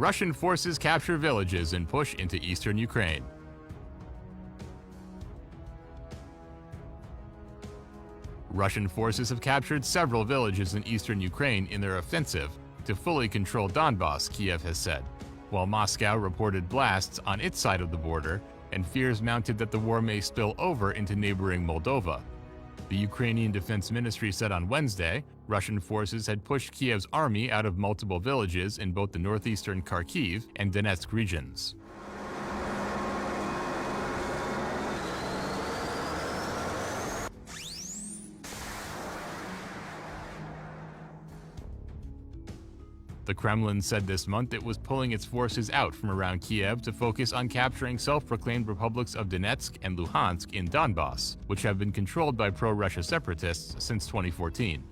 Russian forces capture villages and push into eastern Ukraine. Russian forces have captured several villages in eastern Ukraine in their offensive to fully control Donbas, Kiev has said, while Moscow reported blasts on its side of the border and fears mounted that the war may spill over into neighboring Moldova. The Ukrainian Defense Ministry said on Wednesday Russian forces had pushed Kiev's army out of multiple villages in both the northeastern Kharkiv and Donetsk regions. The Kremlin said this month it was pulling its forces out from around Kiev to focus on capturing self-proclaimed republics of Donetsk and Luhansk in Donbas, which have been controlled by pro-Russia separatists since 2014.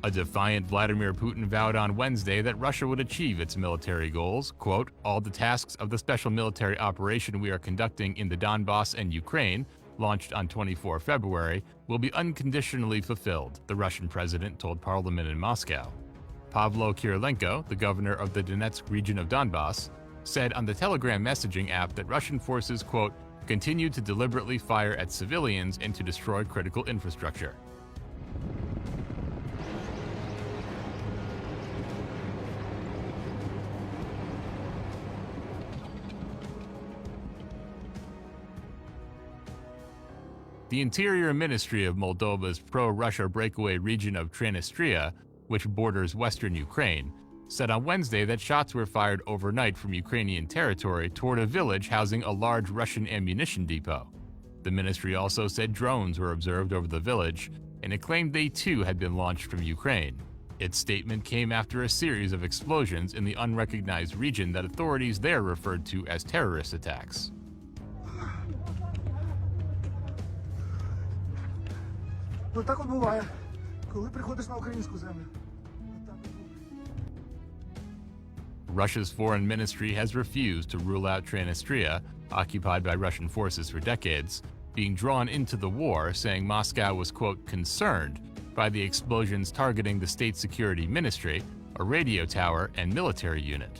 A defiant Vladimir Putin vowed on Wednesday that Russia would achieve its military goals, quote, "All the tasks of the special military operation we are conducting in the Donbas and Ukraine, launched on 24 February, will be unconditionally fulfilled," the Russian president told parliament in Moscow. Pavlo Kirilenko, the governor of the Donetsk region of Donbas, said on the Telegram messaging app that Russian forces, quote, "continue to deliberately fire at civilians and to destroy critical infrastructure." The Interior Ministry of Moldova's pro-Russia breakaway region of Transnistria, which borders western Ukraine, said on Wednesday that shots were fired overnight from Ukrainian territory toward a village housing a large Russian ammunition depot. The ministry also said drones were observed over the village, and it claimed they too had been launched from Ukraine. Its statement came after a series of explosions in the unrecognized region that authorities there referred to as terrorist attacks. Так от буває, коли приходиш на українську землю. Russia's foreign ministry has refused to rule out Transnistria, occupied by Russian forces for decades, being drawn into the war, saying Moscow was, quote, "concerned" by the explosions targeting the state security ministry, a radio tower, and military unit.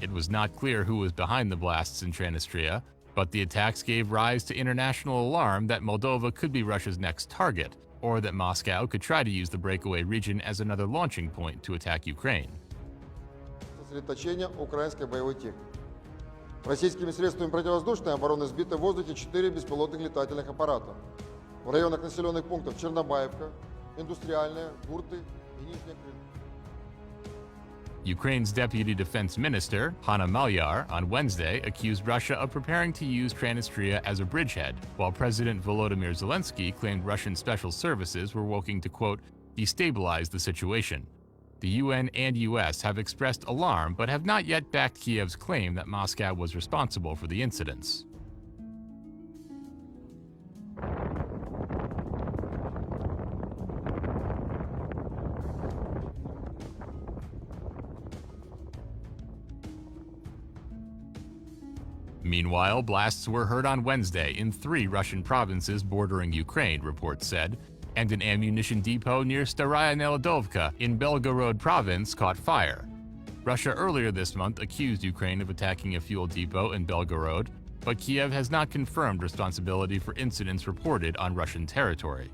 It was not clear who was behind the blasts in Transnistria, but the attacks gave rise to international alarm that Moldova could be Russia's next target, or that Moscow could try to use the breakaway region as another launching point to attack Ukraine. Сосредоточение украинской боевой техники. Российскими средствами противовоздушной обороны сбиты в воздухе 4 беспилотных летательных аппарата. В районах населенных пунктов Чернобаевка, Индустриальная, Гурты и Нижняя Крымка. Ukraine's deputy defense minister, Hanna Maliar, on Wednesday accused Russia of preparing to use Transnistria as a bridgehead, while President Volodymyr Zelensky claimed Russian special services were working to, quote, "destabilize the situation." The UN and US have expressed alarm but have not yet backed Kiev's claim that Moscow was responsible for the incidents. Meanwhile, blasts were heard on Wednesday in 3 Russian provinces bordering Ukraine, reports said, and an ammunition depot near Staraya Neladovka in Belgorod province caught fire. Russia earlier this month accused Ukraine of attacking a fuel depot in Belgorod, but Kiev has not confirmed responsibility for incidents reported on Russian territory.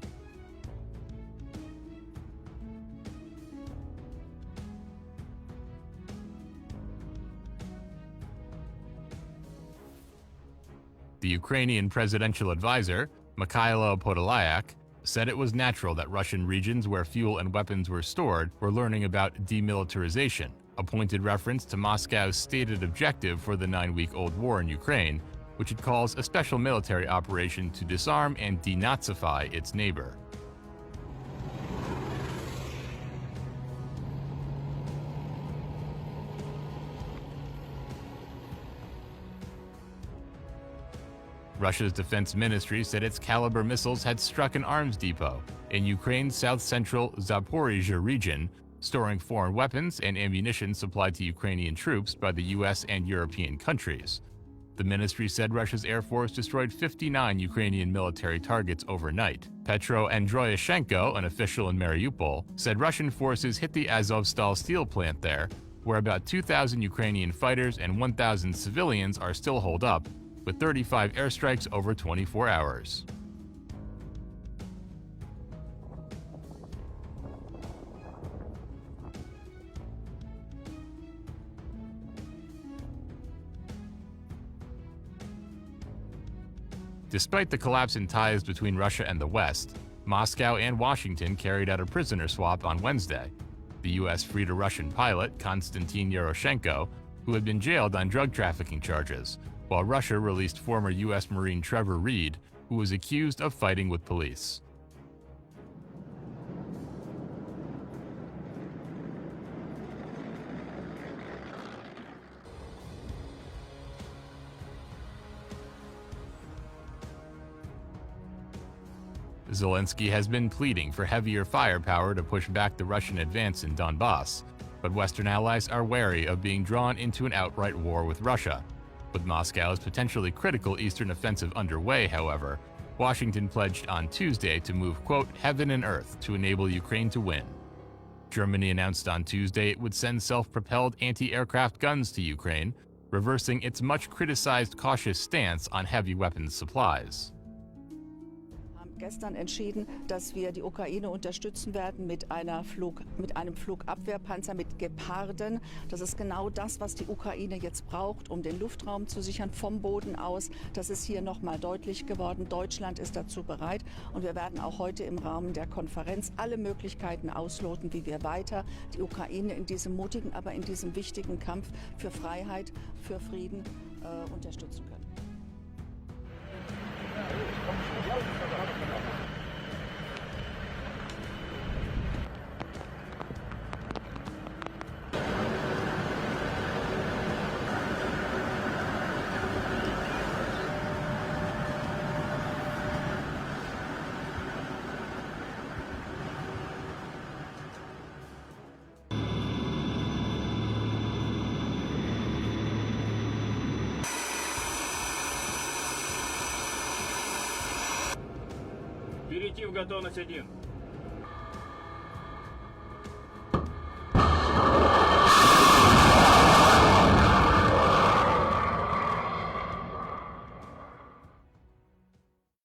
The Ukrainian presidential advisor, Mikhailo Podolyak, said it was natural that Russian regions where fuel and weapons were stored were learning about demilitarization, a pointed reference to Moscow's stated objective for the 9-week-old war in Ukraine, which it calls a special military operation to disarm and denazify its neighbor. Russia's defense ministry said its Caliber missiles had struck an arms depot in Ukraine's south-central Zaporizhzhia region, storing foreign weapons and ammunition supplied to Ukrainian troops by the US and European countries. The ministry said Russia's Air Force destroyed 59 Ukrainian military targets overnight. Petro Androyashenko, an official in Mariupol, said Russian forces hit the Azovstal steel plant there, where about 2,000 Ukrainian fighters and 1,000 civilians are still holed up, with 35 airstrikes over 24 hours. Despite the collapse in ties between Russia and the West, Moscow and Washington carried out a prisoner swap on Wednesday. The U.S. freed a Russian pilot, Konstantin Yaroshenko, who had been jailed on drug trafficking charges, while Russia released former U.S. Marine Trevor Reed, who was accused of fighting with police. Zelensky has been pleading for heavier firepower to push back the Russian advance in Donbass, but Western allies are wary of being drawn into an outright war with Russia. With Moscow's potentially critical eastern offensive underway, however, Washington pledged on Tuesday to move, quote, heaven and earth to enable Ukraine to win. Germany announced on Tuesday it would send self-propelled anti-aircraft guns to Ukraine, reversing its much-criticized cautious stance on heavy weapons supplies. Gestern entschieden, dass wir die Ukraine unterstützen werden mit einem Flugabwehrpanzer, mit Geparden. Das ist genau das, was die Ukraine jetzt braucht, um den Luftraum zu sichern vom Boden aus. Das ist hier nochmal deutlich geworden. Deutschland ist dazu bereit. Und wir werden auch heute im Rahmen der Konferenz alle Möglichkeiten ausloten, wie wir weiter die Ukraine in diesem mutigen, aber in diesem wichtigen Kampf für Freiheit, für Frieden unterstützen können. Перейти в готовность 1.